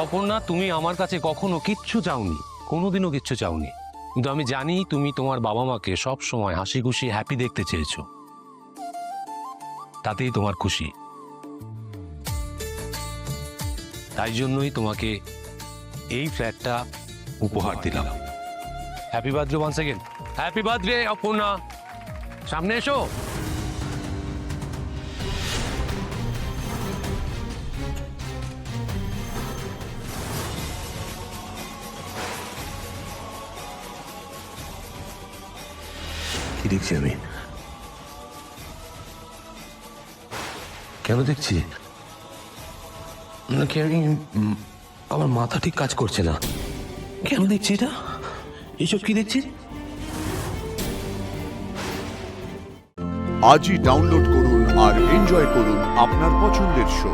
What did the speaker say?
অপর্ণা, তুমি আমার কাছে কখনো কিচ্ছু চাওনি, কোনোদিনও কিচ্ছু চাওনি, কিন্তু আমি জানি তুমি তোমার বাবা মাকে সব সময় হাসি খুশি হ্যাপি দেখতে চেয়েছো, তাতেই তোমার খুশি। তাই জন্যই তোমাকে এই ফ্ল্যাটটা উপহার দিলাম। Happy birthday one second. Happy birthday Aparna, সামনে এসো। কি দেখছি আমি? কেন দেখছি? নাকি আমি আমার মাথা ঠিক কাজ করছে না? কেন দেখছি এটা? এইসব কি দেখছি? আজই ডাউনলোড করুন আর এনজয় করুন আপনার পছন্দের শো।